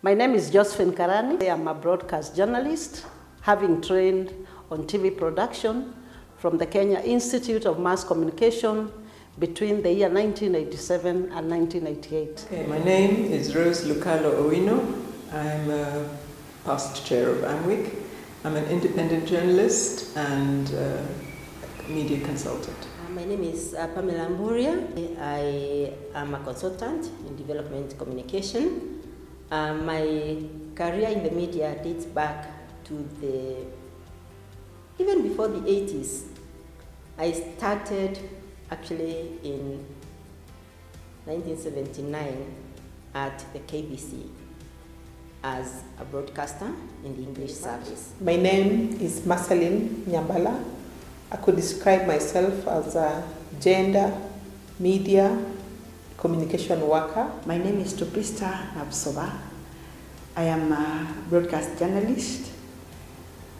My name is Josephine Karani. I am a broadcast journalist, having trained on TV production from the Kenya Institute of Mass Communication between the year 1987 and 1988. Okay, my name is Rose Lucalo Owino. I'm a past chair of AMWIK. I'm an independent journalist and media consultant. My name is Pamela Mburia. I am a consultant in development communication. My career in the media dates back to even before the 80s. I started actually in 1979 at the KBC as a broadcaster in the English service. My name is Marceline Nyambala. I could describe myself as a gender, media, communication worker. My name is Tupista Nabsoba. I am a broadcast journalist,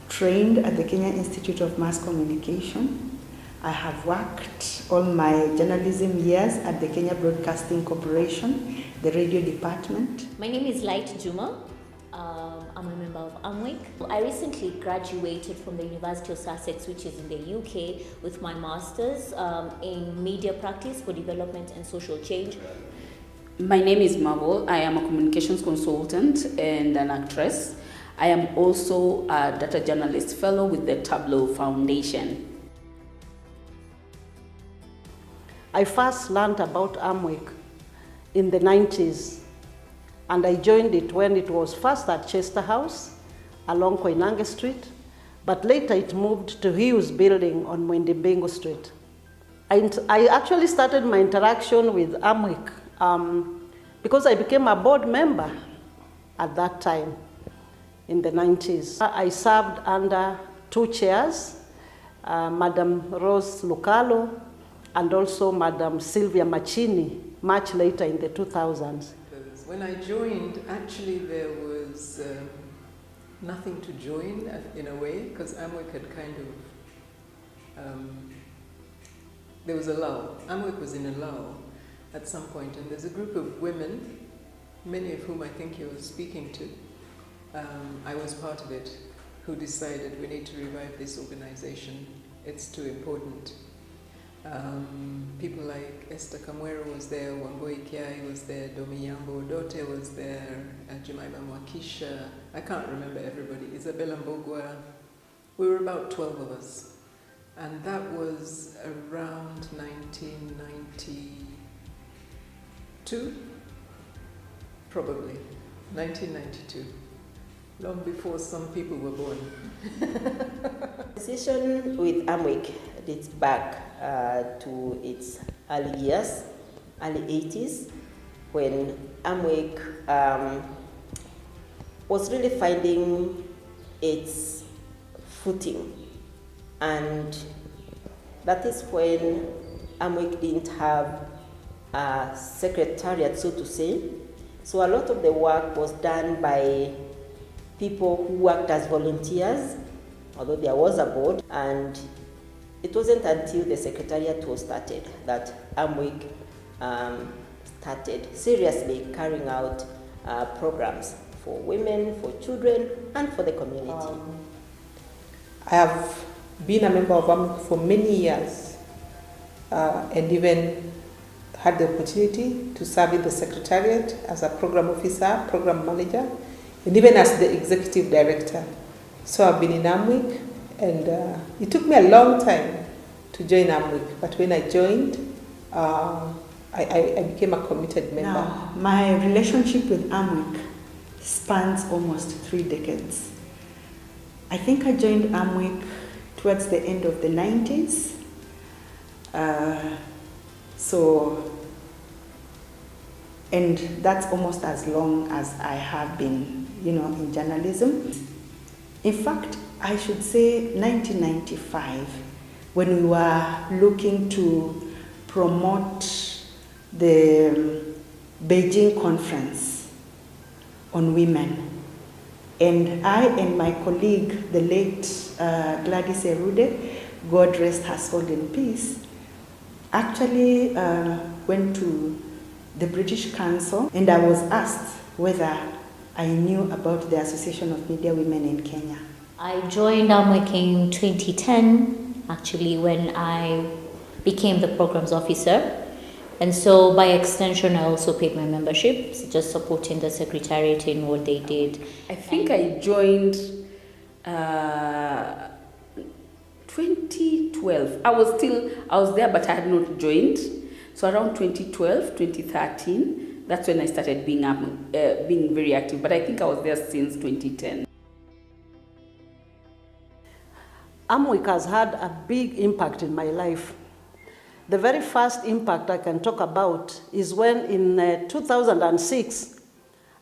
trained at the Kenya Institute of Mass Communication. I have worked all my journalism years at the Kenya Broadcasting Corporation, the radio department. My name is Light Juma. I'm a member of AMWIK. I recently graduated from the University of Sussex, which is in the UK, with my master's in media practice for development and social change. My name is Marvel. I am a communications consultant and an actress. I am also a data journalist fellow with the Tableau Foundation. I first learned about AMWIK in the 90s, and I joined it when it was first at Chester House along Koinange Street, but later it moved to Hughes Building on Mwindimbingu Street. I actually started my interaction with AMWIK because I became a board member at that time in the 90s. I served under two chairs, Madam Rose Lucalo and also Madam Sylvia Machini, much later in the 2000s. When I joined, actually there was nothing to join in a way, because AMWIK had kind of, there was a lull. AMWIK was in a lull at some point, and there's a group of women, many of whom I think you were speaking to, I was part of it, who decided we need to revive this organization. It's too important. People like Esther Kamwero was there, Wangoi Kiai was there, Domi Yambo Dote was there, Jemima Mwakisha, I can't remember everybody, Isabella Mbogwa. We were about 12 of us. And that was around 1992, probably, 1992. Long before some people were born. The session with AMWIK dates back to its early years, early 80s, when AMWIK was really finding its footing. And that is when AMWIK didn't have a secretariat, so to say. So a lot of the work was done by people who worked as volunteers, although there was a board, and it wasn't until the Secretariat was started that AMWIK started seriously carrying out programs for women, for children, and for the community. I have been a member of AMWIK for many years and even had the opportunity to serve in the Secretariat as a program officer, program manager, and even as the executive director. So I've been in AMWIK, and it took me a long time to join AMWIK, but when I joined, I became a committed member. Now, my relationship with AMWIK spans almost 3 decades. I think I joined AMWIK towards the end of the 90s. And that's almost as long as I have been, in journalism. In fact, I should say 1995, when we were looking to promote the Beijing conference on women. And I and my colleague, the late Gladys Erude, God rest her soul in peace, actually went to the British Council, and I was asked whether I knew about the Association of Media Women in Kenya. I joined AMWIK in 2010, actually, when I became the programs officer. And so by extension, I also paid my membership, just supporting the Secretariat in what they did. I think I joined 2012. I was there, but I had not joined. So around 2012, 2013, that's when I started being very active. But I think I was there since 2010. AMWIK has had a big impact in my life. The very first impact I can talk about is when in 2006,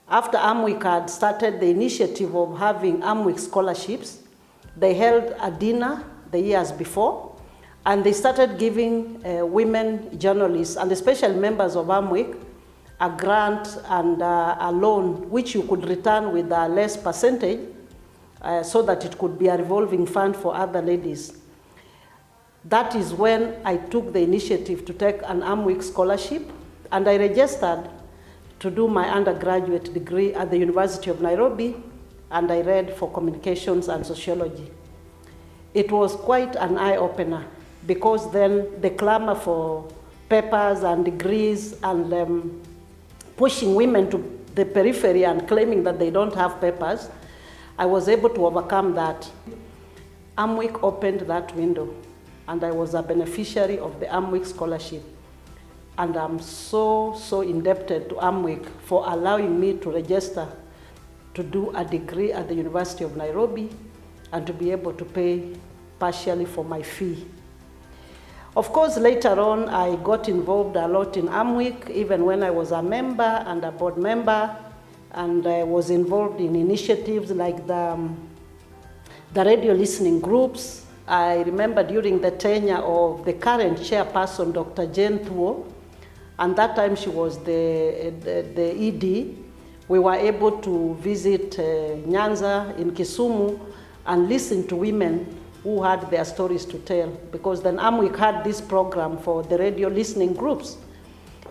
after AMWIK had started the initiative of having AMWIK scholarships, they held a dinner the years before, and they started giving women journalists, and especially members of AMWIK, a grant and a loan, which you could return with a less percentage, so that it could be a revolving fund for other ladies. That is when I took the initiative to take an AMWIK scholarship, and I registered to do my undergraduate degree at the University of Nairobi, and I read for communications and sociology. It was quite an eye-opener, because then the clamor for papers and degrees and pushing women to the periphery and claiming that they don't have papers, I was able to overcome that. AMWIK opened that window, and I was a beneficiary of the AMWIK scholarship. And I'm so indebted to AMWIK for allowing me to register to do a degree at the University of Nairobi and to be able to pay partially for my fee. Of course, later on, I got involved a lot in AMWIK, even when I was a member and a board member, and I was involved in initiatives like the radio listening groups. I remember during the tenure of the current chairperson, Dr. Jane Thuo, and that time she was the ED, we were able to visit Nyanza in Kisumu and listen to women who had their stories to tell, because then AMWIK had this program for the radio listening groups.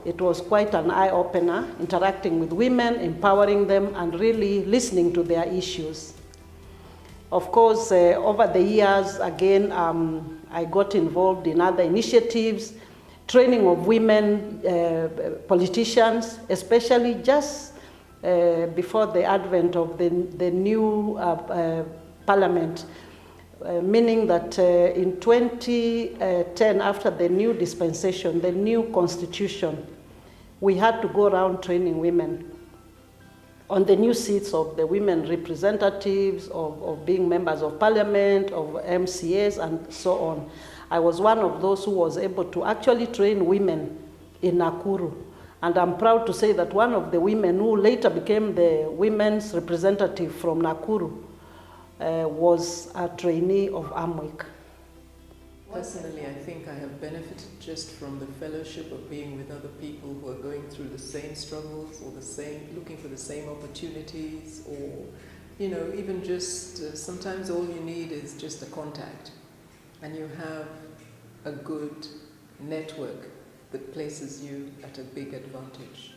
It was quite an eye-opener, interacting with women, empowering them, and really listening to their issues. Of course, over the years, again, I got involved in other initiatives, training of women politicians, especially just before the advent of the new parliament, meaning that in 2010, after the new dispensation, the new constitution, we had to go around training women on the new seats of the women representatives, of being members of parliament, of MCAs, and so on. I was one of those who was able to actually train women in Nakuru. And I'm proud to say that one of the women who later became the women's representative from Nakuru was a trainee of AMWIK. Personally, I think I have benefited just from the fellowship of being with other people who are going through the same struggles or looking for the same opportunities, or, even just sometimes all you need is just a contact, and you have a good network that places you at a big advantage.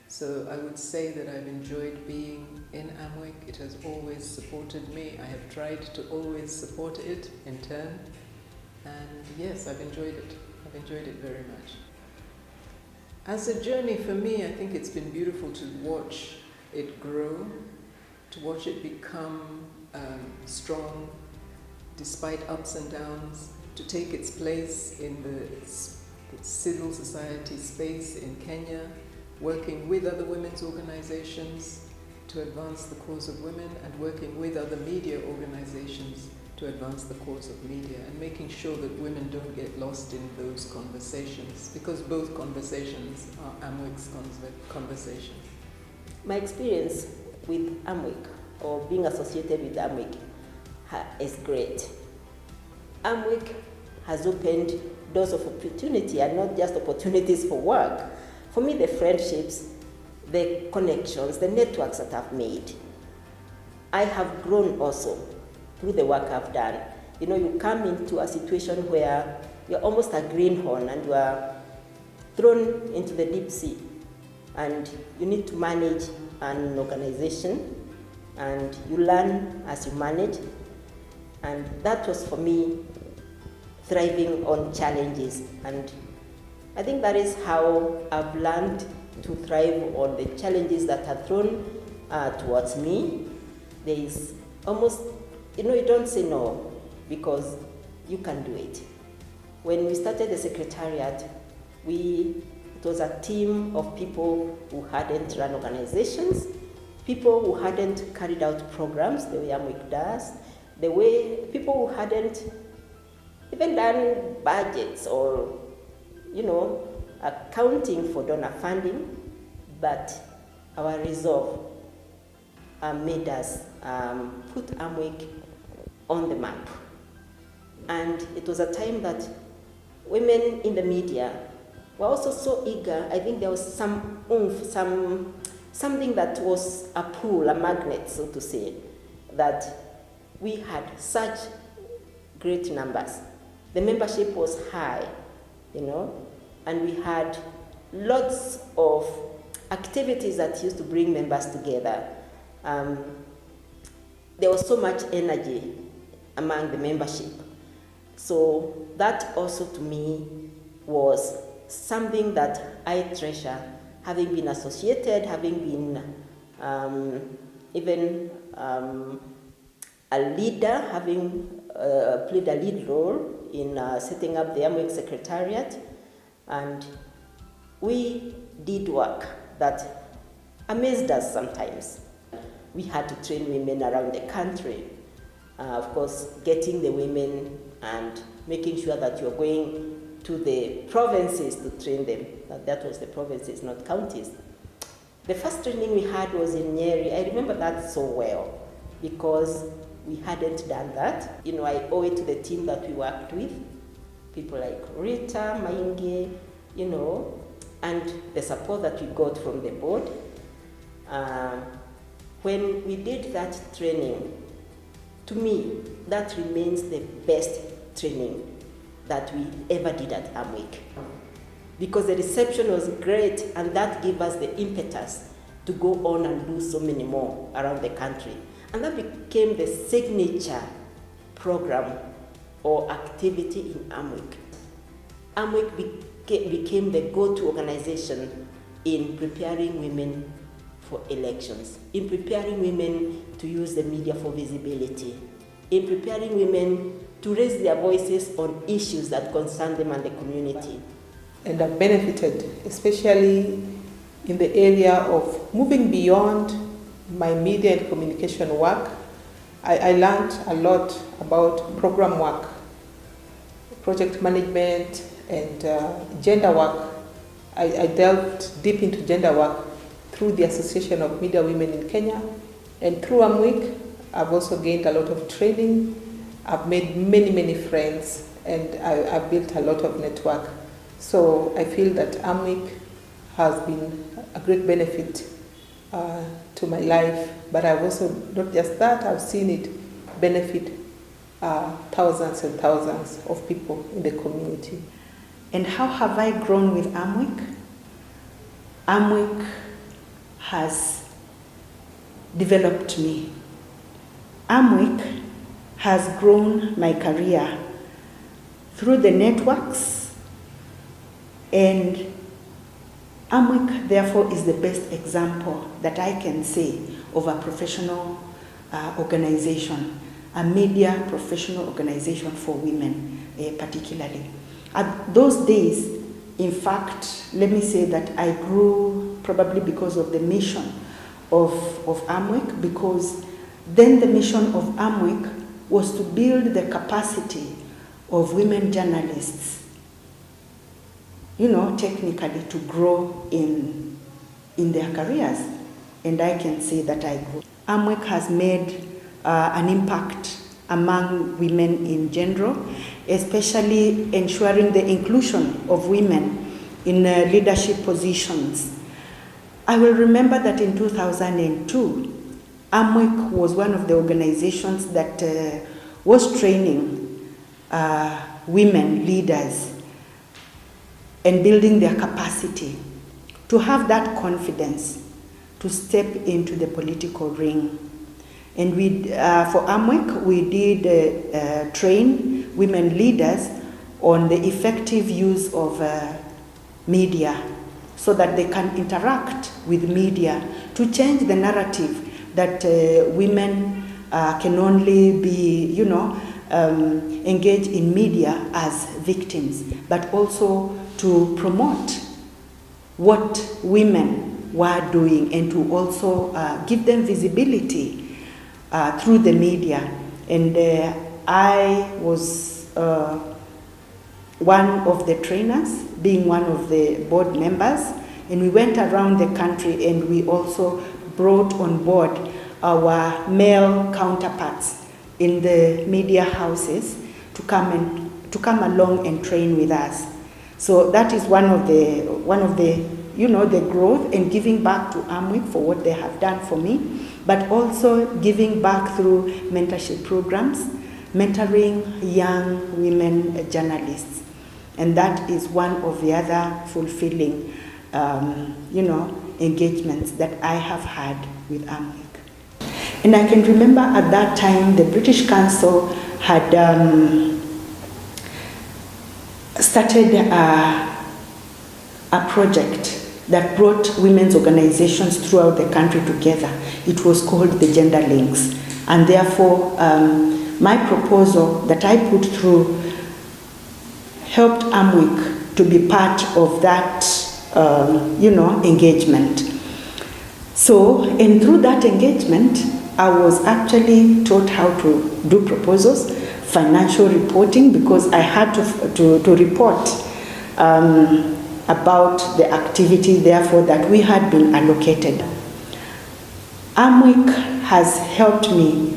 So I would say that I've enjoyed being in AMWIK. It has always supported me. I have tried to always support it in turn. And yes, I've enjoyed it. I've enjoyed it very much. As a journey for me, I think it's been beautiful to watch it grow, to watch it become strong despite ups and downs, to take its place in the civil society space in Kenya, working with other women's organizations to advance the cause of women, and working with other media organizations to advance the cause of media, and making sure that women don't get lost in those conversations, because both conversations are AMWIK's conversations. My experience with AMWIK, or being associated with AMWIK, is great. AMWIK has opened doors of opportunity, and not just opportunities for work. For me, the friendships, the connections, the networks that I've made. I have grown also through the work I've done. You come into a situation where you're almost a greenhorn and you are thrown into the deep sea, and you need to manage an organization and you learn as you manage. And that was for me thriving on challenges. And I think that is how I've learned to thrive on the challenges that are thrown towards me. There is almost, you don't say no because you can do it. When we started the Secretariat, it was a team of people who hadn't run organizations, people who hadn't carried out programs the way AMWIK does, people who hadn't even done budgets or, accounting for donor funding, but our resolve made us put AMWIK on the map. And it was a time that women in the media were also so eager. I think there was some oomph, something that was a pull, a magnet, so to say, that we had such great numbers. The membership was high, and we had lots of activities that used to bring members together. There was so much energy among the membership. So that also to me was something that I treasure, having been associated, having been even a leader, having played a lead role in setting up the AMWIK Secretariat. And we did work that amazed us sometimes. We had to train women around the country. Of course, getting the women and making sure that you're going to the provinces to train them. That was the provinces, not counties. The first training we had was in Nyeri. I remember that so well because we hadn't done that. I owe it to the team that we worked with, people like Rita, Mainge, and the support that we got from the board. When we did that training, to me, that remains the best training that we ever did at AMWIK. Because the reception was great, and that gave us the impetus to go on and do so many more around the country. And that became the signature program or activity in AMWIK. AMWIK became the go-to organization in preparing women for elections, in preparing women to use the media for visibility, in preparing women to raise their voices on issues that concern them and the community. And I've benefited, especially in the area of moving beyond my media and communication work. I learned a lot about program work, project management, and gender work. I delved deep into gender work through the Association of Media Women in Kenya, and through AMWIK, I've also gained a lot of training. I've made many friends, and I've built a lot of network. So I feel that AMWIK has been a great benefit to my life, but I've also, not just that, I've seen it benefit thousands and thousands of people in the community. And how have I grown with AMWIK? AMWIK has developed me. AMWIK has grown my career through the networks, and AMWIK therefore is the best example that I can say of a professional organization, a media professional organization for women particularly. At those days, in fact, let me say that I grew probably because of the mission of AMWIK, because then the mission of AMWIK was to build the capacity of women journalists, technically to grow in their careers. And I can say that I grew. AMWIK has made an impact among women in general, especially ensuring the inclusion of women in leadership positions. I will remember that in 2002, AMWIK was one of the organizations that was training women leaders and building their capacity to have that confidence to step into the political ring. And for AMWIK, we did train women leaders on the effective use of media so that they can interact with media to change the narrative that women can only be, engaged in media as victims, but also to promote what women were doing and to also give them visibility through the media. And I was one of the trainers, being one of the board members, and we went around the country and we also brought on board our male counterparts in the media houses to come along and train with us. So that is one of the the growth and giving back to AMWIK for what they have done for me, but also giving back through mentorship programs, mentoring young women journalists. And that is one of the other fulfilling, engagements that I have had with AMWIK. And I can remember at that time the British Council had started a project that brought women's organizations throughout the country together. It was called the Gender Links. And therefore, my proposal that I put through helped AMWIK to be part of that, engagement. So, and through that engagement, I was actually taught how to do proposals, financial reporting, because I had to report about the activity, therefore, that we had been allocated. AMWIK has helped me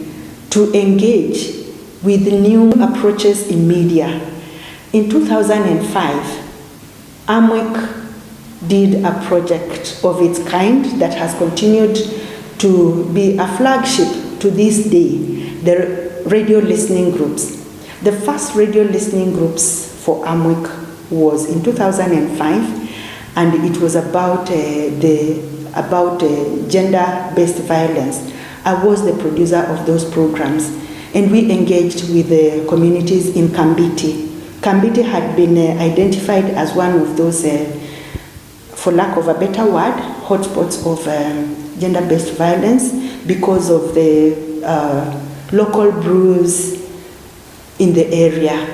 to engage with new approaches in media. In 2005, AMWIK did a project of its kind that has continued to be a flagship to this day, the radio listening groups. The first radio listening groups for AMWIK was in 2005, and it was about gender-based violence. I was the producer of those programs, and we engaged with the communities in Kambiti. Kambiti had been identified as one of those, for lack of a better word, hotspots of gender-based violence because of the local brews in the area.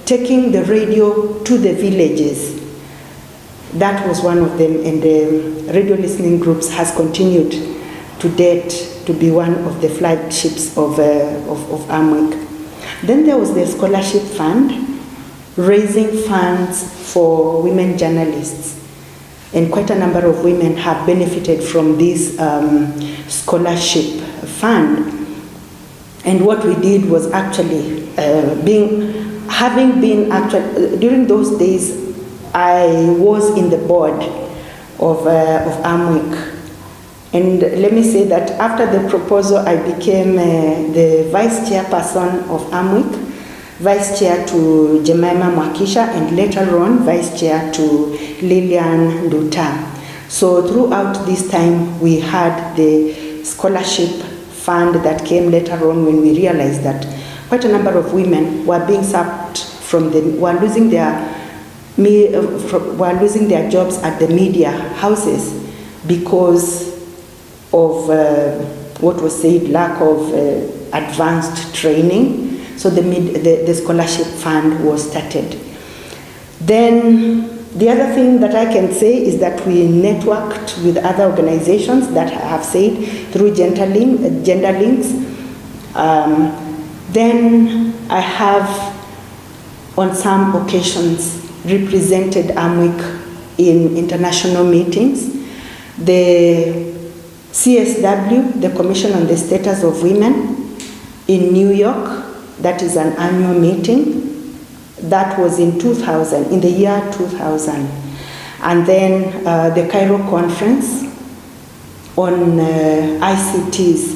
Taking the radio to the villages, that was one of them, and the radio listening groups has continued to date to be one of the flagships of AMWIK. Then there was the scholarship fund, raising funds for women journalists. And quite a number of women have benefited from this scholarship fund. And what we did was actually, during those days, I was in the board of AMWIK. And let me say that after the proposal, I became the vice chairperson of AMWIK, vice chair to Jemima Mwakisha, and later on vice chair to Lillian Nduta. So throughout this time, we had the scholarship fund that came later on when we realized that quite a number of women were being sacked were losing their jobs at the media houses because of what was said, lack of advanced training. So the scholarship fund was started. Then the other thing that I can say is that we networked with other organizations that I have said through Gender Links. Then I have, on some occasions, represented AMWIK in international meetings. The CSW, the Commission on the Status of Women, in New York, that is an annual meeting. That was in 2000, in the year 2000. And then the Cairo Conference on ICTs,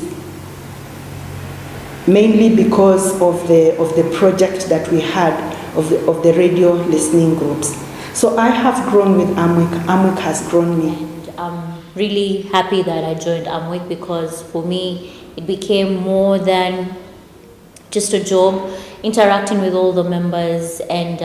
mainly because of the project that we had of the radio listening groups. So I have grown with AMWIK. AMWIK has grown me. really happy that I joined AMWIK, because for me it became more than just a job. Interacting with all the members and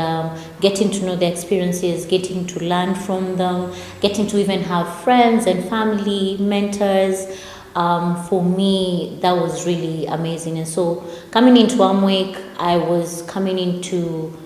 getting to know their experiences, getting to learn from them, getting to even have friends and family, mentors. For me, that was really amazing. And so coming into AMWIK, I was coming into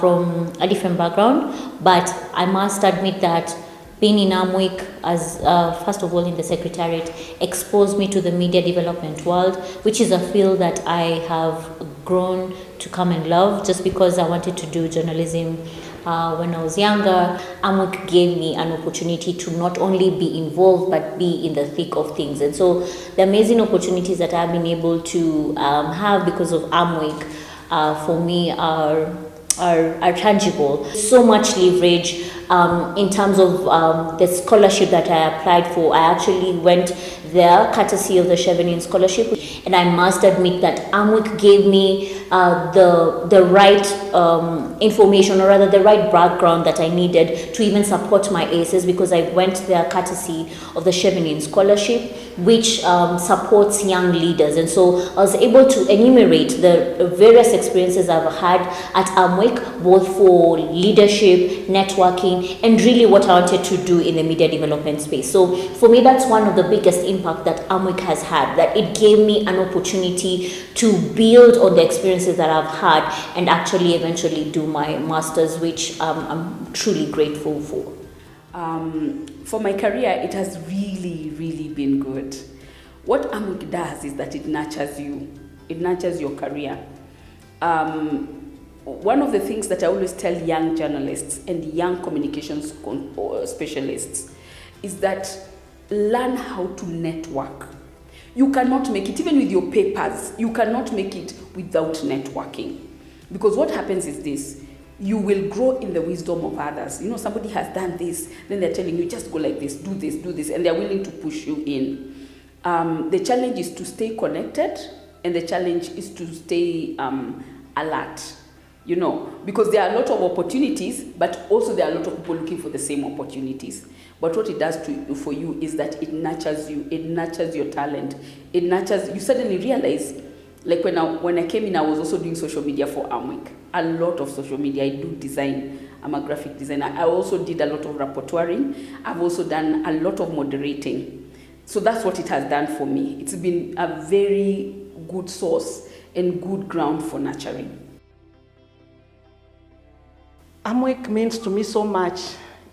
from a different background, but I must admit that being in AMWIK, as first of all in the Secretariat, exposed me to the media development world, which is a field that I have grown to come and love, just because I wanted to do journalism when I was younger. AMWIK gave me an opportunity to not only be involved but be in the thick of things. And so the amazing opportunities that I've been able to have because of AMWIK for me are tangible. So much leverage in terms of the scholarship that I applied for. I actually went there courtesy of the Chevening Scholarship, and I must admit that AMWIK gave me the right information, or rather the right background that I needed to even support my ACEs, because I went there courtesy of the Chevening Scholarship, which supports young leaders. And so I was able to enumerate the various experiences I've had at AMWIK, both for leadership, networking, and really what I wanted to do in the media development space. So for me, that's one of the biggest impact that AMWIK has had, that it gave me an opportunity to build on the experiences that I've had and actually eventually do my master's, which I'm truly grateful for. For my career, it has really been good. What AMWIK does is that it nurtures you. It nurtures your career. One of the things that I always tell young journalists and young communications specialists is that learn how to network. You cannot make it, even with your papers, you cannot make it without networking. Because what happens is this: you will grow in the wisdom of others. You know, somebody has done this, then they're telling you, just go like this, do this, and they're willing to push you in. The challenge is to stay connected, and the challenge is to stay alert, you know, because there are a lot of opportunities, but also there are a lot of people looking for the same opportunities. But what it does for you is that it nurtures you, it nurtures your talent, it nurtures, you suddenly realize, like when I came in, I was also doing social media for AMWIK, a lot of social media. I do design, I'm a graphic designer. I also did a lot of rapporteuring. I've also done a lot of moderating. So that's what it has done for me. It's been a very good source and good ground for nurturing. AMWIK means to me so much.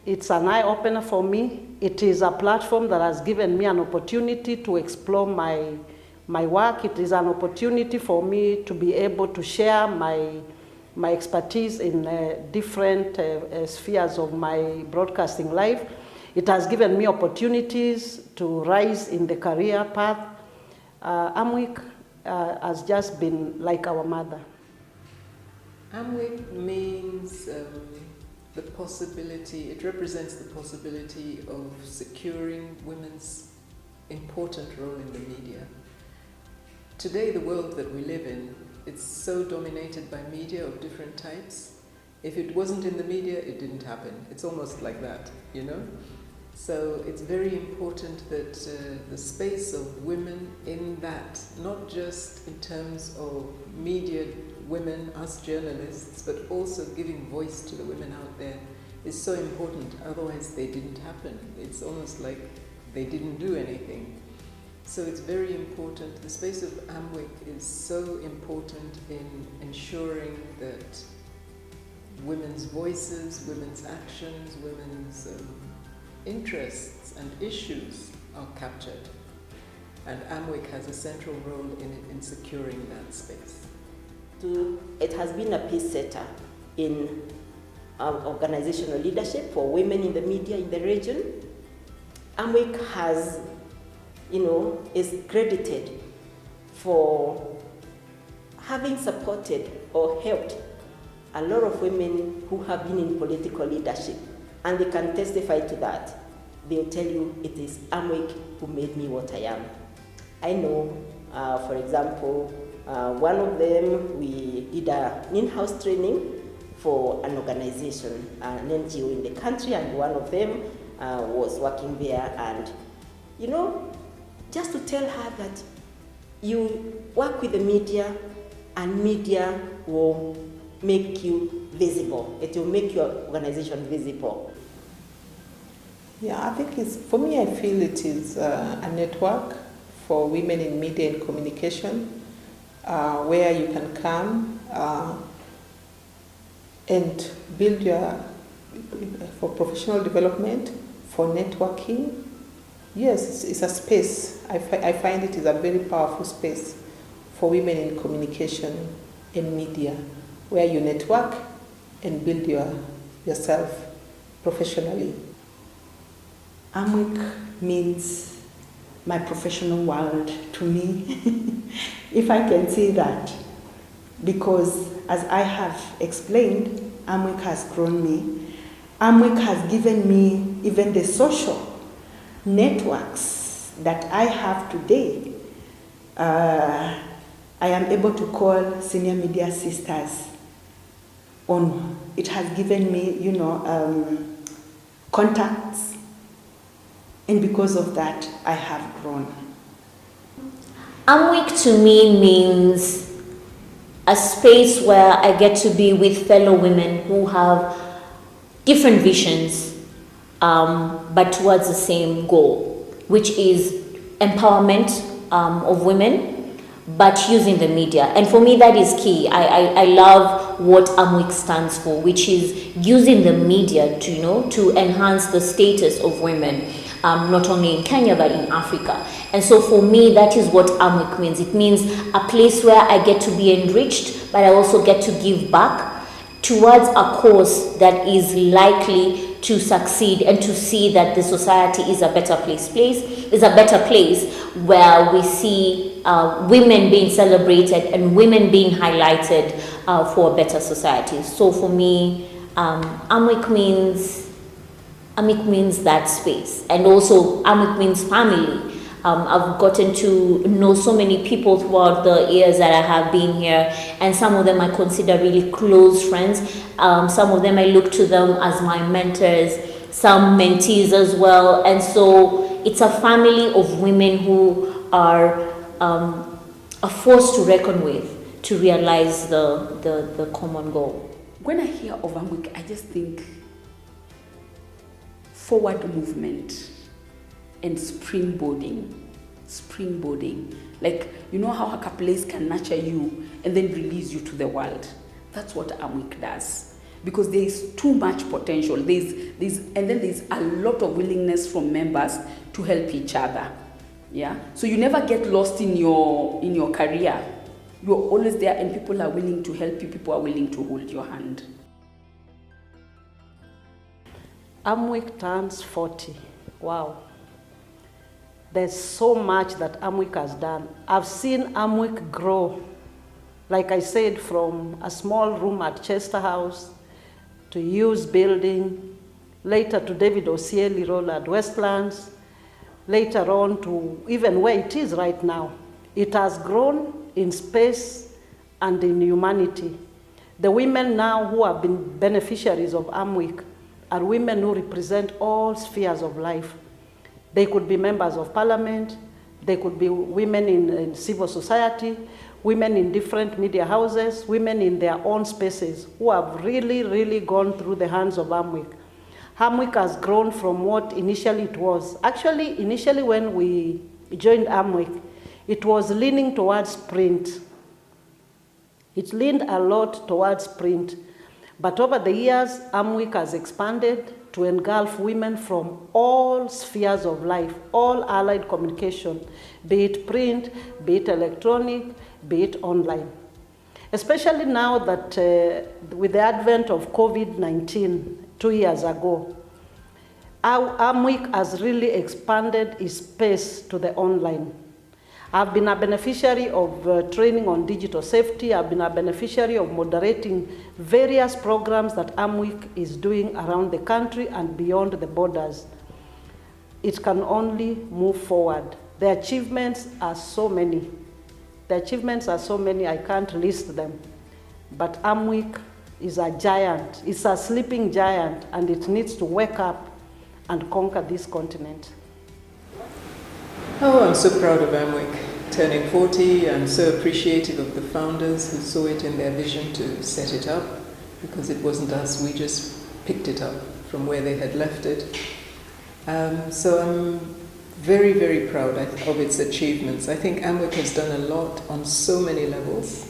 It's an eye-opener for me. It is a platform that has given me an opportunity to explore my work. It is an opportunity for me to be able to share my expertise in different spheres of my broadcasting life. It has given me opportunities to rise in the career path. AMWIK has just been like our mother. AMWIK means the possibility, it represents the possibility of securing women's important role in the media. Today, the world that we live in, it's so dominated by media of different types. If it wasn't in the media, it didn't happen. It's almost like that, you know? So it's very important that the space of women in that, not just in terms of media women, us journalists, but also giving voice to the women out there is so important. Otherwise, they didn't happen. It's almost like they didn't do anything. So it's very important. The space of AMWIK is so important in ensuring that women's voices, women's actions, women's interests and issues are captured. And AMWIK has a central role in securing that space. It has been a pace setter in organizational leadership for women in the media in the region. AMWIK has, is credited for having supported or helped a lot of women who have been in political leadership, and they can testify to that. They'll tell you it is AMWIK who made me what I am. I know, for example, one of them, we did an in-house training for an organization, an NGO in the country, and one of them was working there, and just to tell her that you work with the media and media will make you visible. It will make your organization visible. Yeah, I think for me, I feel it is a network for women in media and communication where you can come and build for professional development, for networking. Yes, it's a space. I find it is a very powerful space for women in communication and media, where you network and build yourself professionally. AMWIK means my professional world to me, if I can say that, because as I have explained, AMWIK has grown me. AMWIK has given me even the social networks that I have today. I am able to call senior media sisters on. It has given me, contacts, and because of that, I have grown. AMWIK to me means a space where I get to be with fellow women who have different visions, but towards the same goal, which is empowerment of women, but using the media. And for me, that is key. I love what AMWIK stands for, which is using the media to enhance the status of women, not only in Kenya, but in Africa. And so for me, that is what AMWIK means. It means a place where I get to be enriched, but I also get to give back towards a cause that is likely to succeed, and to see that the society is a better place where we see women being celebrated and women being highlighted for a better society. So for me, AMWIK means that space, and also AMWIK means family. I've gotten to know so many people throughout the years that I have been here, and some of them I consider really close friends. Some of them I look to them as my mentors, some mentees as well. And so it's a family of women who are a force to reckon with to realize the common goal. When I hear of AMWIK, I just think forward movement and springboarding. Like, how a place can nurture you and then release you to the world. That's what AMWIK does. Because there is too much potential. And then there's a lot of willingness from members to help each other. Yeah. So you never get lost in your career. You're always there, and people are willing to help you. People are willing to hold your hand. AMWIK turns 40. Wow. There's so much that AMWIK has done. I've seen AMWIK grow, like I said, from a small room at Chester House to Hughes Building, later to David Osieli role at Westlands, later on to even where it is right now. It has grown in space and in humanity. The women now who have been beneficiaries of AMWIK are women who represent all spheres of life. They could be members of parliament, they could be women in civil society, women in different media houses, women in their own spaces who have really, really gone through the hands of AMWIK. AMWIK has grown from what initially it was. Actually, initially when we joined AMWIK, it was leaning towards print. It leaned a lot towards print. But over the years, AMWIK has expanded to engulf women from all spheres of life, all allied communication, be it print, be it electronic, be it online. Especially now that with the advent of COVID-19 2 years ago, AMWIK has really expanded its space to the online. I've been a beneficiary of training on digital safety. I've been a beneficiary of moderating various programs that AMWIK is doing around the country and beyond the borders. It can only move forward. The achievements are so many. I can't list them. But AMWIK is a giant. It's a sleeping giant, and it needs to wake up and conquer this continent. Oh, I'm so proud of AMWIK turning 40. I'm so appreciative of the founders who saw it in their vision to set it up, because it wasn't us, we just picked it up from where they had left it. So I'm very, very proud of its achievements. I think AMWIK has done a lot on so many levels.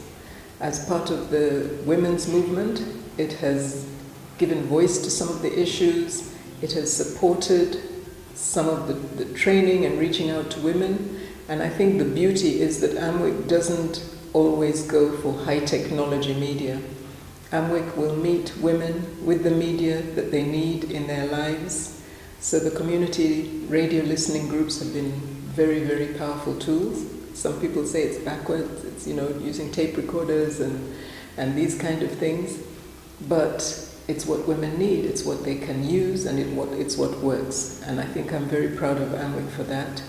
As part of the women's movement, it has given voice to some of the issues. It has supported some of the training and reaching out to women. And I think the beauty is that AMWIK doesn't always go for high technology media. AMWIK will meet women with the media that they need in their lives. So the community radio listening groups have been very, very powerful tools. Some people say it's backwards, it's, you know, using tape recorders and these kind of things. But it's what women need, it's what they can use, and it's what works. And I think I'm very proud of AMWIK for that.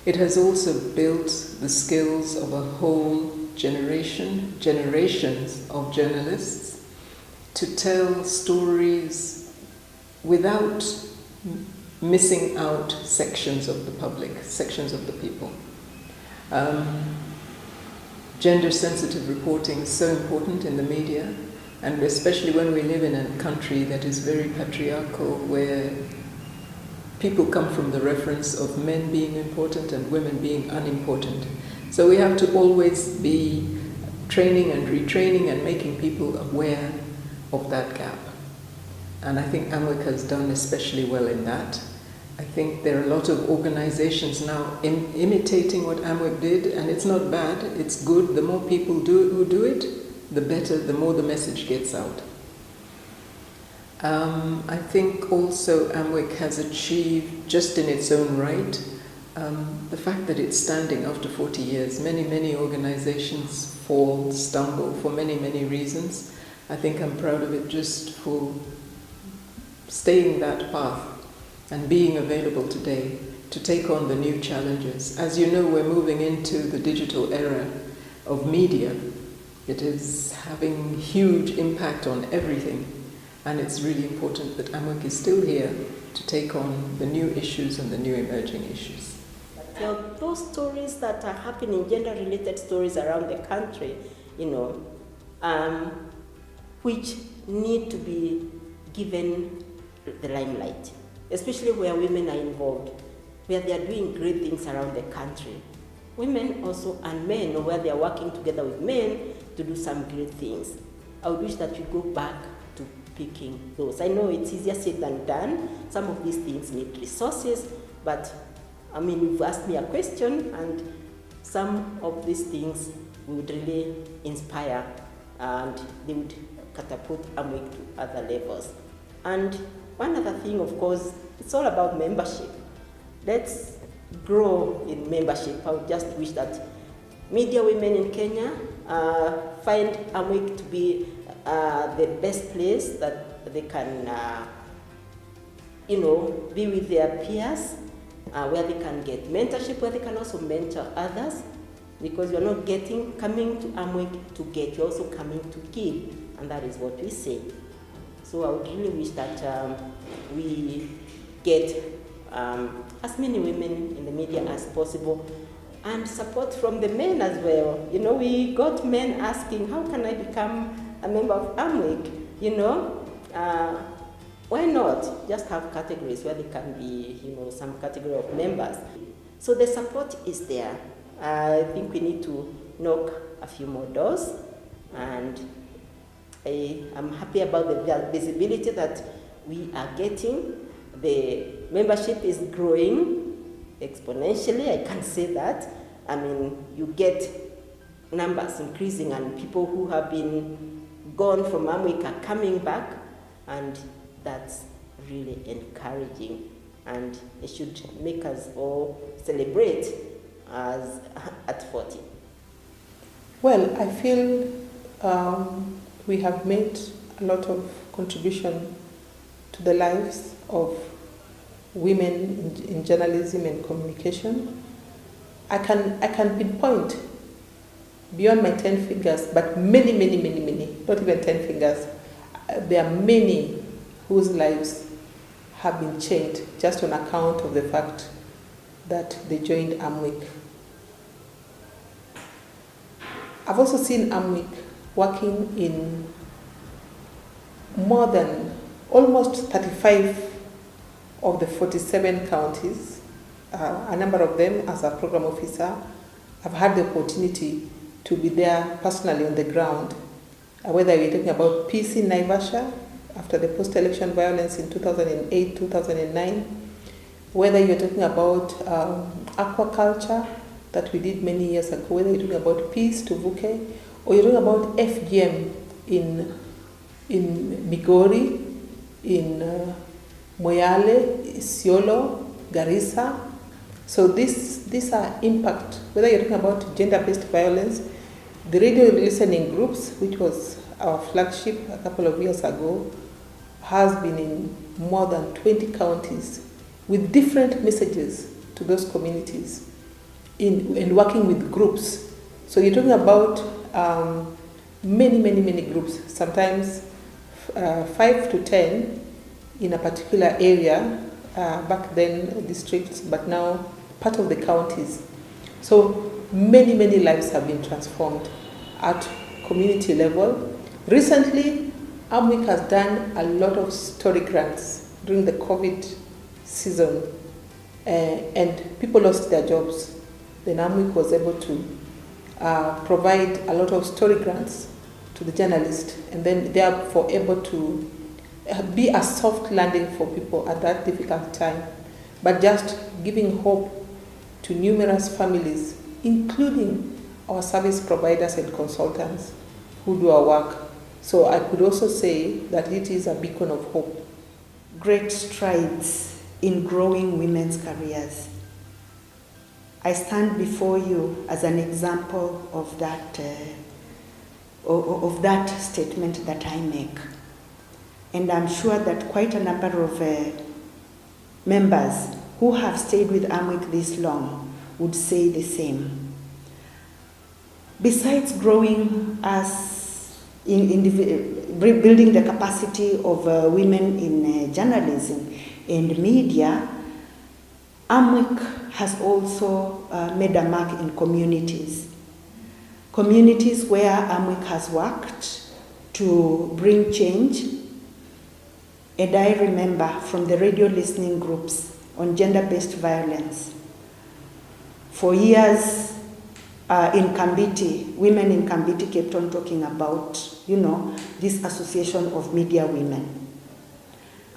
It has also built the skills of a whole generations of journalists to tell stories without missing out sections of the public, sections of the people. Gender-sensitive reporting is so important in the media, and especially when we live in a country that is very patriarchal, where people come from the reference of men being important and women being unimportant. So we have to always be training and retraining and making people aware of that gap. And I think AMWIK has done especially well in that. I think there are a lot of organizations now imitating what AMWIK did, and it's not bad, it's good. The more people who do it, the better, the more the message gets out. I think also AMWIK has achieved, just in its own right, the fact that it's standing after 40 years. Many organizations fall, stumble for many reasons. I think I'm proud of it just for staying that path and being available today to take on the new challenges. As you know, we're moving into the digital era of media. It is having huge impact on everything, and it's really important that AMWIK is still here to take on the new issues and the new emerging issues. There are those stories that are happening, gender-related stories around the country, which need to be given the limelight, especially where women are involved, where they are doing great things around the country. Women also and men, or where they are working together with men to do some great things. I would wish that we go back to picking those. I know it's easier said than done. Some of these things need resources, but you've asked me a question, and some of these things would really inspire, and they would catapult AMWIK to other levels. And one other thing, of course, it's all about membership. Let's grow in membership. I would just wish that media women in Kenya find AMWIK to be the best place that they can, be with their peers, where they can get mentorship, where they can also mentor others, because you're not coming to AMWIK to get, you're also coming to give, and that is what we say. So I would really wish that we get as many women in the media as possible, and support from the men as well. We got men asking, how can I become a member of AMWIK? Why not just have categories where they can be, some category of members? So the support is there. I think we need to knock a few more doors, and I'm happy about the visibility that we are getting. The membership is growing exponentially, I can say that. You get numbers increasing, and people who have been gone from AMWIK are coming back, and that's really encouraging, and it should make us all celebrate as at 40. Well, I feel we have made a lot of contribution to the lives of women in journalism and communication. I can pinpoint beyond my 10 fingers, but many, not even 10 fingers. There are many whose lives have been changed just on account of the fact that they joined AMWIK. I've also seen AMWIK working in more than almost 35 of the 47 counties, a number of them as a program officer. I've had the opportunity to be there personally on the ground, whether we're talking about peace in Naivasha after the post-election violence in 2008, 2009, whether you're talking about aquaculture that we did many years ago, whether you're talking about peace to Vuke, or you're talking about FGM in Migori, in Moyale, Isiolo, Garissa. So these are impact, whether you're talking about gender-based violence, the radio listening groups, which was our flagship a couple of years ago, has been in more than 20 counties with different messages to those communities in working with groups. So you're talking about many groups, sometimes 5 to 10 in a particular area, back then districts, but now part of the counties. So many lives have been transformed at community level. Recently, AMWIK has done a lot of story grants during the COVID season, and people lost their jobs. Then AMWIK was able to provide a lot of story grants to the journalists, and then therefore able to be a soft landing for people at that difficult time, but just giving hope to numerous families, including our service providers and consultants who do our work. So I could also say that it is a beacon of hope. Great strides in growing women's careers. I stand before you as an example of that statement that I make. And I'm sure that quite a number of members who have stayed with AMWIK this long would say the same. Besides growing as in building the capacity of women in journalism and media, AMWIK has also made a mark in communities. Communities where AMWIK has worked to bring change. And I remember from the radio listening groups on gender-based violence, for years in Kambiti, women in Kambiti kept on talking about, this association of media women.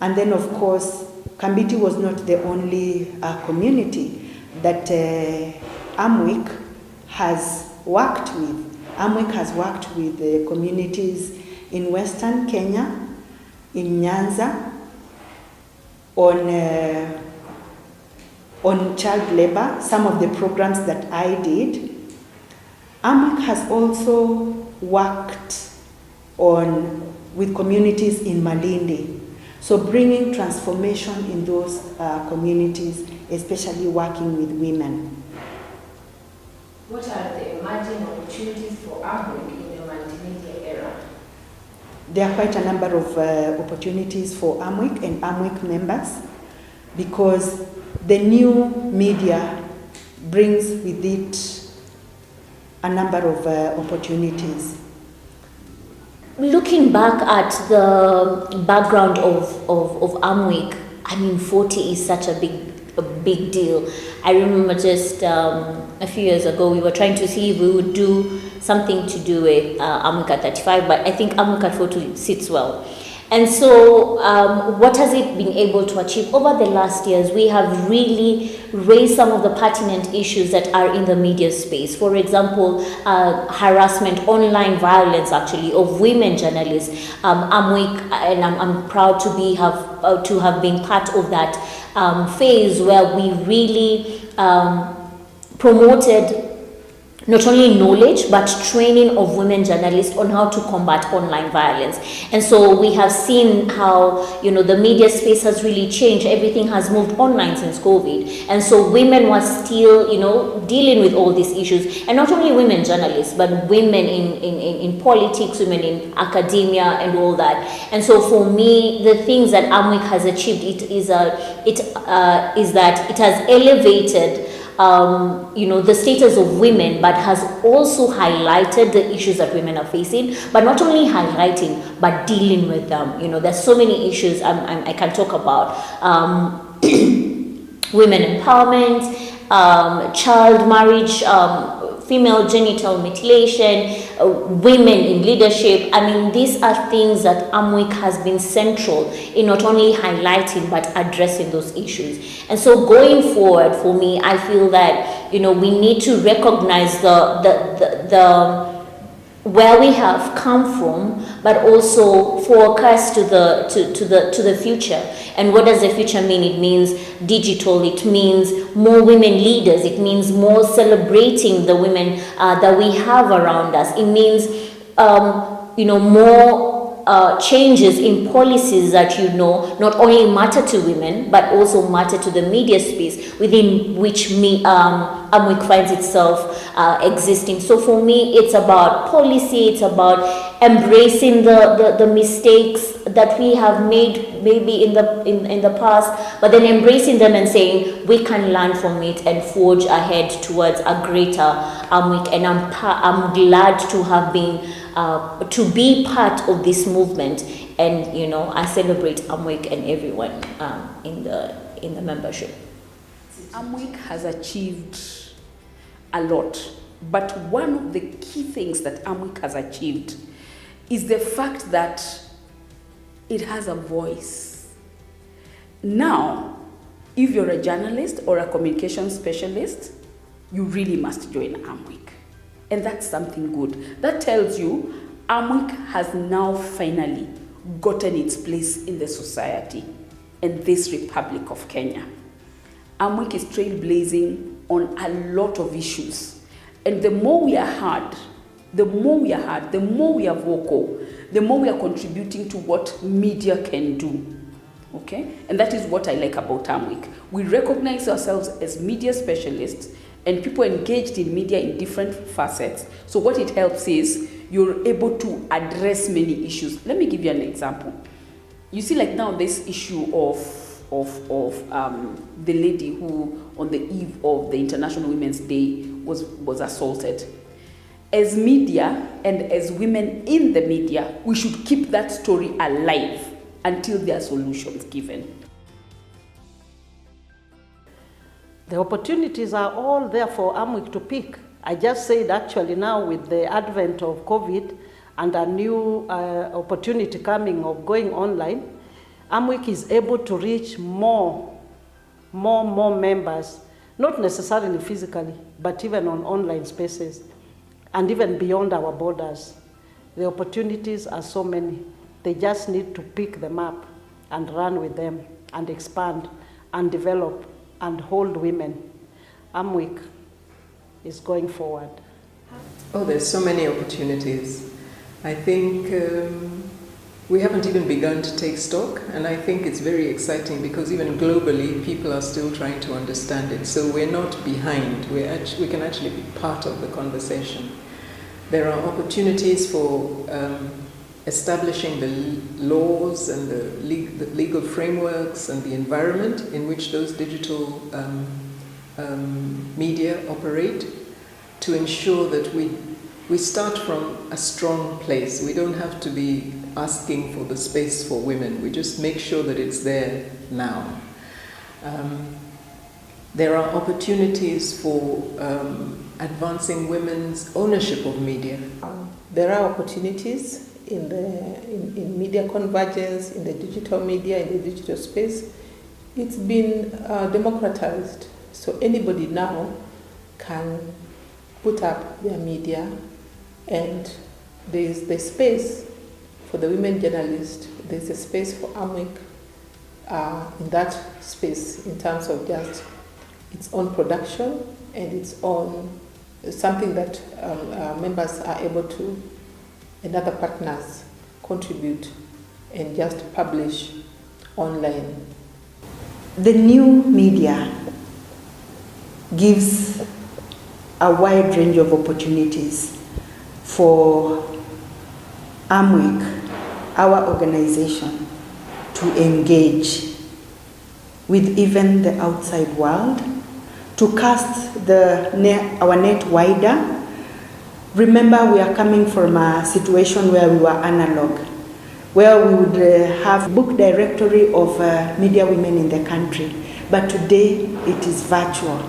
And then, of course, Kambiti was not the only community that AMWIK has worked with. AMWIK has worked with communities in Western Kenya, in Nyanza, on child labor, some of the programs that I did. AMWIK has also worked with communities in Malindi. So bringing transformation in those communities, especially working with women. What are the emerging opportunities for AMWIK in the multimedia era? There are quite a number of opportunities for AMWIK and AMWIK members, because the new media brings with it a number of opportunities. Looking back at the background of AMWIK, 40 is such a big deal. I remember just a few years ago, we were trying to see if we would do something to do with AMWIK at 35, but I think AMWIK at 40 sits well. And so what has it been able to achieve? Over the last years, we have really raised some of the pertinent issues that are in the media space. For example, harassment, online violence actually, of women journalists. AMWIK, and I'm proud to have been part of that phase where we really promoted not only knowledge but training of women journalists on how to combat online violence. And so we have seen how, you know, the media space has really changed. Everything has moved online since COVID, and so women were still, you know, dealing with all these issues, and not only women journalists but women in politics, women in academia and all that. And so for me, the things that AMWIK has achieved is that it has elevated the status of women, but has also highlighted the issues that women are facing, but not only highlighting, but dealing with them. You know, there's so many issues I can talk about. Women empowerment, child marriage, female genital mutilation, women in leadership. I mean, these are things that AMWIK has been central in not only highlighting but addressing those issues. And so going forward, for me, I feel that, you know, we need to recognize the where we have come from, but also forecast to the future. And what does the future mean? It means digital. It means more women leaders. It means more celebrating the women that we have around us. It means more changes in policies that, you know, not only matter to women but also matter to the media space within which AMWIK finds itself existing. So for me, it's about policy. It's about embracing the mistakes that we have made maybe in the past, but then embracing them and saying we can learn from it and forge ahead towards a greater AMWIK. And I'm glad to have been to be part of this movement, and, you know, I celebrate AMWIK and everyone in the membership. AMWIK has achieved a lot, but one of the key things that AMWIK has achieved is the fact that it has a voice. Now, if you're a journalist or a communication specialist, you really must join AMWIK. And that's something good. That tells you AMWIK has now finally gotten its place in the society in this Republic of Kenya. AMWIK is trailblazing on a lot of issues. And the more we are heard, the more we are vocal, the more we are contributing to what media can do. Okay? And that is what I like about AMWIK. We recognize ourselves as media specialists and people engaged in media in different facets. So what it helps is you're able to address many issues. Let me give you an example. You see, like now, this issue of the lady who, on the eve of the International Women's Day, was assaulted. As media and as women in the media, we should keep that story alive until there are solutions given. The opportunities are all there for AMWIK to pick. I just said, actually, now with the advent of COVID and a new opportunity coming of going online, AMWIK is able to reach more members, not necessarily physically, but even on online spaces, and even beyond our borders. The opportunities are so many. They just need to pick them up and run with them and expand and develop and hold women. AMWIK is going forward. Oh, there's so many opportunities. I think we haven't even begun to take stock, and I think it's very exciting because even globally, people are still trying to understand it. So we're not behind. We can actually be part of the conversation. There are opportunities for establishing the laws and the legal frameworks and the environment in which those digital media operate, to ensure that we start from a strong place. We don't have to be asking for the space for women. We just make sure that it's there now. There are opportunities for advancing women's ownership of media. There are opportunities in media convergence, in the digital media, in the digital space. It's been democratized, so anybody now can put up their media, and there's the space for the women journalists, there's a space for AMWIK in that space in terms of just its own production and its own something that members are able to, and other partners contribute and just publish online. The new media gives a wide range of opportunities for AMWIK, our organization, to engage with even the outside world, to cast our net wider. Remember, we are coming from a situation where we were analog, where we would have book directory of media women in the country, but today it is virtual.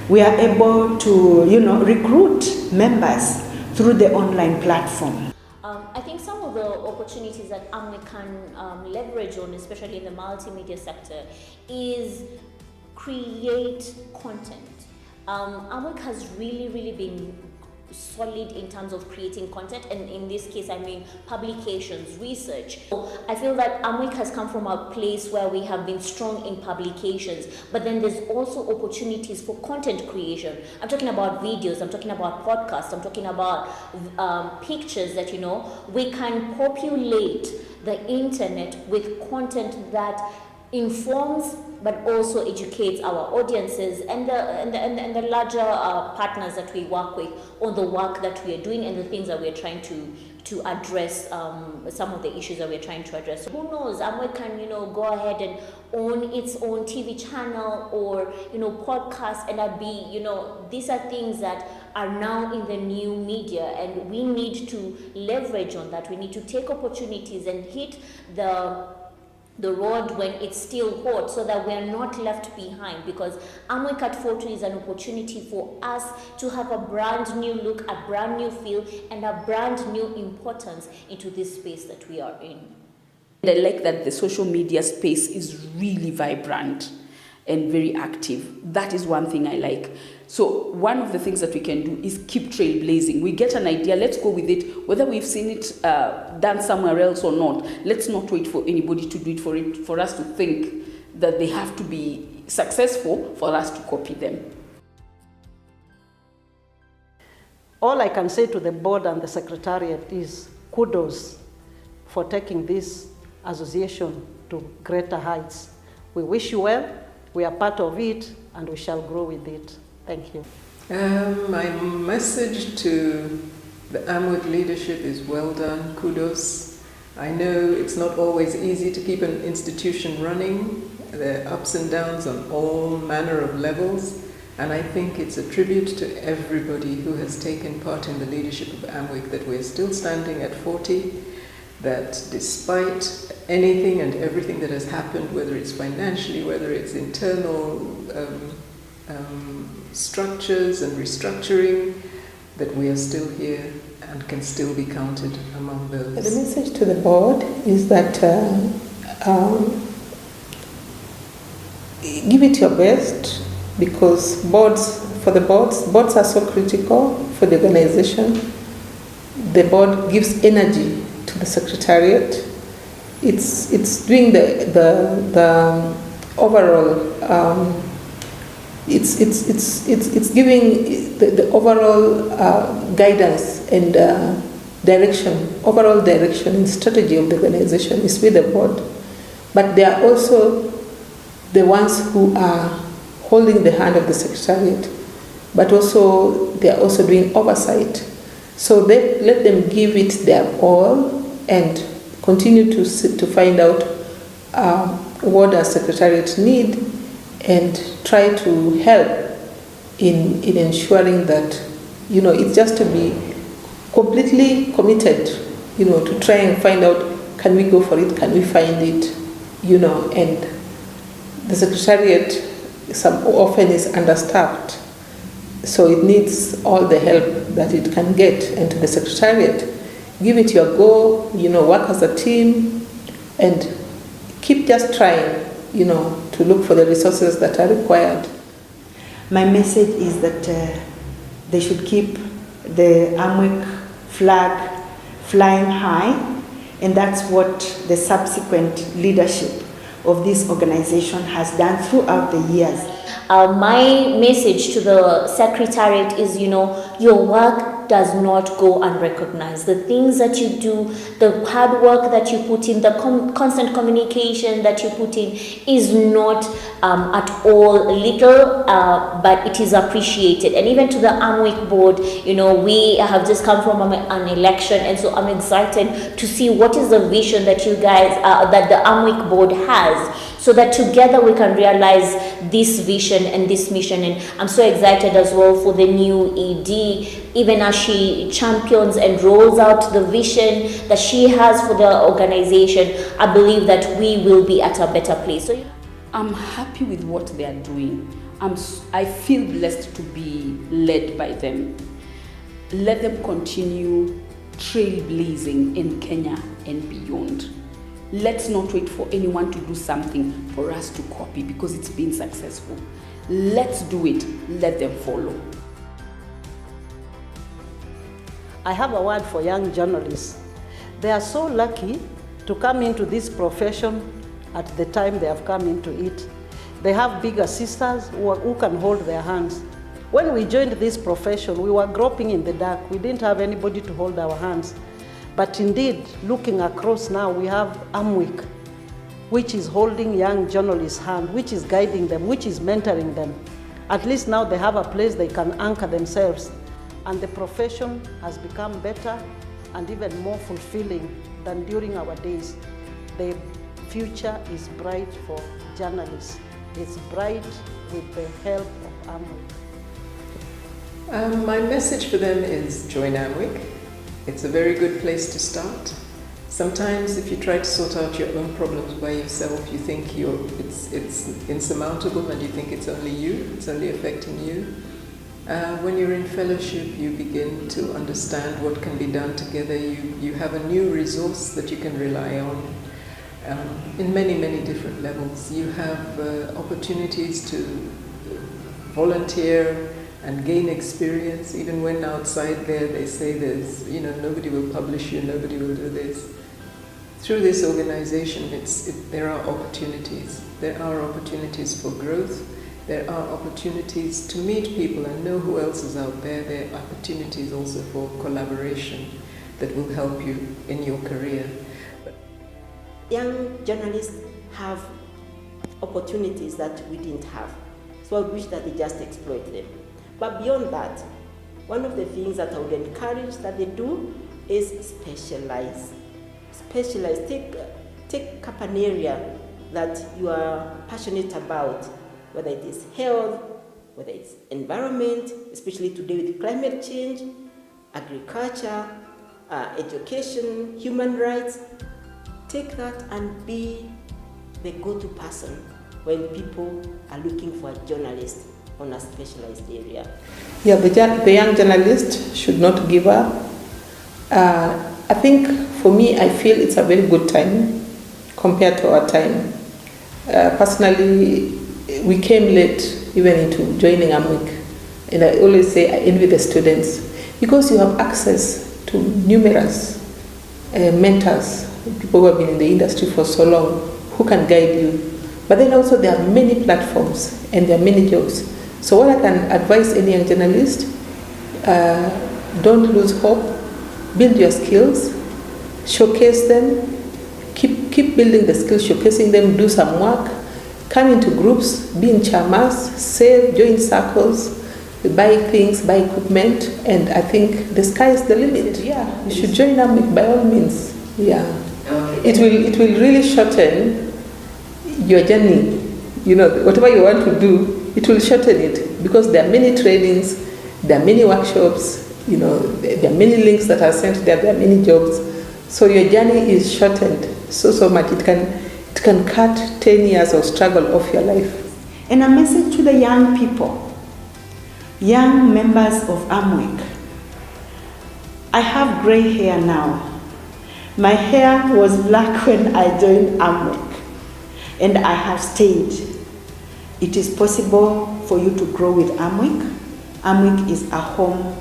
We are able to, recruit members through the online platform. I think some of the opportunities that AMWIK can leverage on, especially in the multimedia sector, is create content. AMWIK has really been solid in terms of creating content, and in this case I mean publications, research. I feel that AMWIK has come from a place where we have been strong in publications, but then there's also opportunities for content creation. I'm talking about videos, I'm talking about podcasts, I'm talking about pictures that we can populate the internet with content that informs but also educates our audiences and the larger partners that we work with on the work that we are doing and the things that we are trying to address, some of the issues that we are trying to address. Who knows, AMWIK can go ahead and own its own TV channel or podcast, and that be these are things that are now in the new media, and we need to leverage on that. We need to take opportunities and hit the road when it's still hot, so that we're not left behind, because AMWIK at 40 is an opportunity for us to have a brand new look, a brand new feel, and a brand new importance into this space that we are in. I like that the social media space is really vibrant and very active. That is one thing I like. So one of the things that we can do is keep trailblazing. We get an idea, let's go with it. Whether we've seen it done somewhere else or not, let's not wait for anybody to do it for us to think that they have to be successful for us to copy them. All I can say to the board and the Secretariat is kudos for taking this association to greater heights. We wish you well, we are part of it, and we shall grow with it. Thank you. My message to the AMWIK leadership is well done, kudos. I know it's not always easy to keep an institution running. There are ups and downs on all manner of levels, and I think it's a tribute to everybody who has taken part in the leadership of AMWIK that we're still standing at 40, that despite anything and everything that has happened, whether it's financially, whether it's internal structures and restructuring, that we are still here and can still be counted among those. The message to the board is that give it your best, because boards are so critical for the organization. The board gives energy to the Secretariat. It's doing the overall. It's giving the overall guidance and overall direction and strategy of the organization is with the board. But they are also the ones who are holding the hand of the Secretariat, but also they are also doing oversight. So let them give it their all and continue to find out what our Secretariat need, and try to help in ensuring that, it's just to be completely committed, to try and find out, can we go for it, can we find it, and the Secretariat often is understaffed, so it needs all the help that it can get. And to the Secretariat, give it your go, work as a team, and keep just trying, to look for the resources that are required. My message is that they should keep the AMWIK flag flying high, and that's what the subsequent leadership of this organization has done throughout the years. My message to the Secretariat is, your work does not go unrecognized. The things that you do, the hard work that you put in, the constant communication that you put in is not at all little, but it is appreciated. And even to the AMWIK board, we have just come from an election, and so I'm excited to see what is the vision that you guys, that the AMWIK board has, so that together we can realize this vision and this mission. And I'm so excited as well for the new ED, even as she champions and rolls out the vision that she has for the organization. I believe that we will be at a better place. So I'm happy with what they are doing. I feel blessed to be led by them. Let them continue trailblazing in Kenya and beyond. Let's not wait for anyone to do something for us to copy because it's been successful. Let's do it. Let them follow. I have a word for young journalists. They are so lucky to come into this profession at the time they have come into it. They have bigger sisters who can hold their hands. When we joined this profession, we were groping in the dark. We didn't have anybody to hold our hands. But indeed, looking across now, we have AMWIK, which is holding young journalists' hand, which is guiding them, which is mentoring them. At least now they have a place they can anchor themselves. And the profession has become better and even more fulfilling than during our days. The future is bright for journalists. It's bright with the help of AMWIK. My message for them is join AMWIK. It's a very good place to start. Sometimes if you try to sort out your own problems by yourself, you think it's insurmountable and you think it's only you, it's only affecting you. When you're in fellowship, you begin to understand what can be done together. You have a new resource that you can rely on in many, many different levels. You have opportunities to volunteer and gain experience. Even when outside there they say there's, nobody will publish you, nobody will do this. Through this organization, there are opportunities. There are opportunities for growth. There are opportunities to meet people and know who else is out there. There are opportunities also for collaboration that will help you in your career. Young journalists have opportunities that we didn't have. So I wish that they just exploit them. But beyond that, one of the things that I would encourage that they do is specialize. Specialize. Take up an area that you are passionate about, whether it is health, whether it's environment, especially today with climate change, agriculture, education, human rights. Take that and be the go-to person when people are looking for a journalist on a specialized area. Yeah, the young journalist should not give up. I think for me, I feel it's a very good time compared to our time. Personally, we came late even into joining AMWIK, and I always say I envy the students because you have access to numerous mentors, people who have been in the industry for so long, who can guide you. But then also there are many platforms and there are many jobs. So what I can advise any young journalist, don't lose hope, build your skills, showcase them, keep building the skills, showcasing them, do some work, come into groups, be in chamas, save, join circles, buy things, buy equipment, and I think the sky is the limit. Yeah, you should join AMWIK by all means. Yeah, it will really shorten your journey. Whatever you want to do, it will shorten it because there are many trainings, there are many workshops, there are many links that are sent there, there are many jobs. So your journey is shortened so much. It can cut 10 years of struggle off your life. And a message to the young people, young members of AMWIK. I have gray hair now. My hair was black when I joined AMWIK, and I have stayed. It is possible for you to grow with AMWIK. AMWIK is a home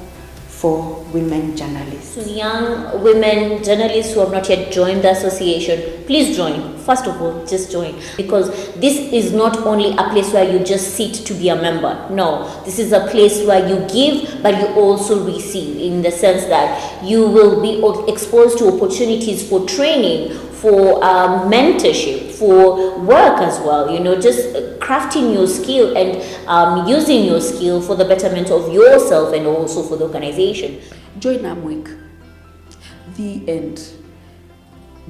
for women journalists. To young women journalists who have not yet joined the association, please join. First of all, just join, because this is not only a place where you just sit to be a member. No, this is a place where you give, but you also receive, in the sense that you will be exposed to opportunities for training, for mentorship, for work as well, just crafting your skill and using your skill for the betterment of yourself and also for the organization. Join AMWIK. The end.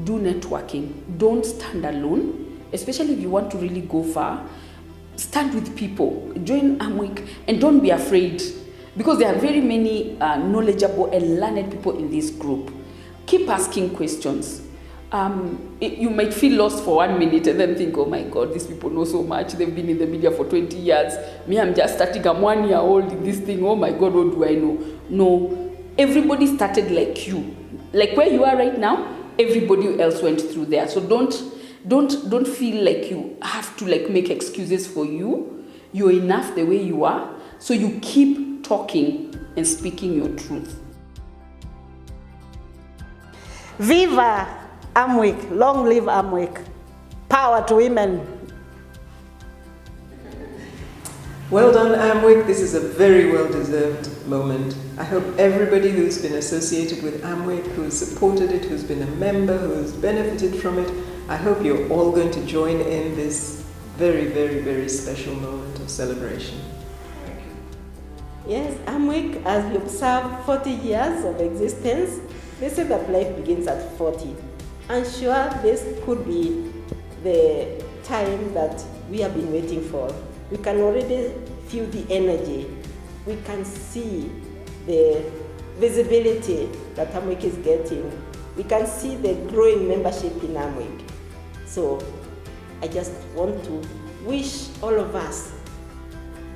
Do networking. Don't stand alone, especially if you want to really go far. Stand with people. Join AMWIK and don't be afraid, because there are very many knowledgeable and learned people in this group. Keep asking questions. You might feel lost for 1 minute and then think, oh my God, these people know so much. They've been in the media for 20 years. Me, I'm just starting. I'm 1 year old in this thing. Oh my God, what do I know? No, everybody started like you. Like where you are right now, everybody else went through there. So don't feel like you have to make excuses for you. You're enough the way you are. So you keep talking and speaking your truth. Viva AMWIK, long live AMWIK. Power to women. Well done, AMWIK. This is a very well-deserved moment. I hope everybody who's been associated with AMWIK, who's supported it, who's been a member, who's benefited from it, I hope you're all going to join in this very, very, very special moment of celebration. Yes, AMWIK, as we observe 40 years of existence, they say that life begins at 40. I'm sure this could be the time that we have been waiting for. We can already feel the energy. We can see the visibility that AMWIK is getting. We can see the growing membership in AMWIK. So I just want to wish all of us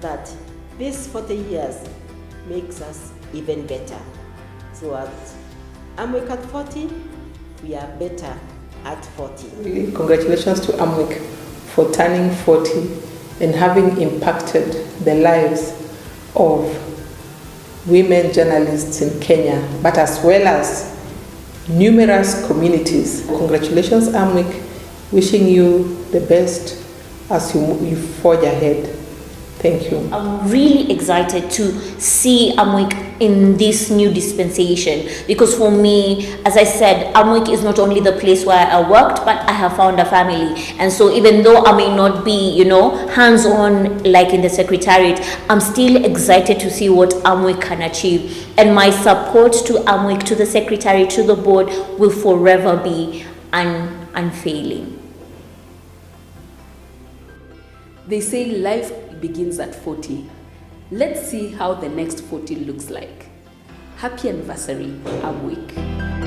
that this 40 years makes us even better. So at AMWIK at 40, we are better at 40. Really, congratulations to AMWIK for turning 40 and having impacted the lives of women journalists in Kenya, but as well as numerous communities. Congratulations, AMWIK. Wishing you the best as you forge ahead. Thank you. I'm really excited to see AMWIK in this new dispensation, because for me, as I said, AMWIK is not only the place where I worked, but I have found a family. And so even though I may not be, hands-on like in the Secretariat, I'm still excited to see what AMWIK can achieve. And my support to AMWIK, to the Secretariat, to the board will forever be unfailing. They say life begins at 40. Let's see how the next 40 looks like. Happy anniversary, AMWIK.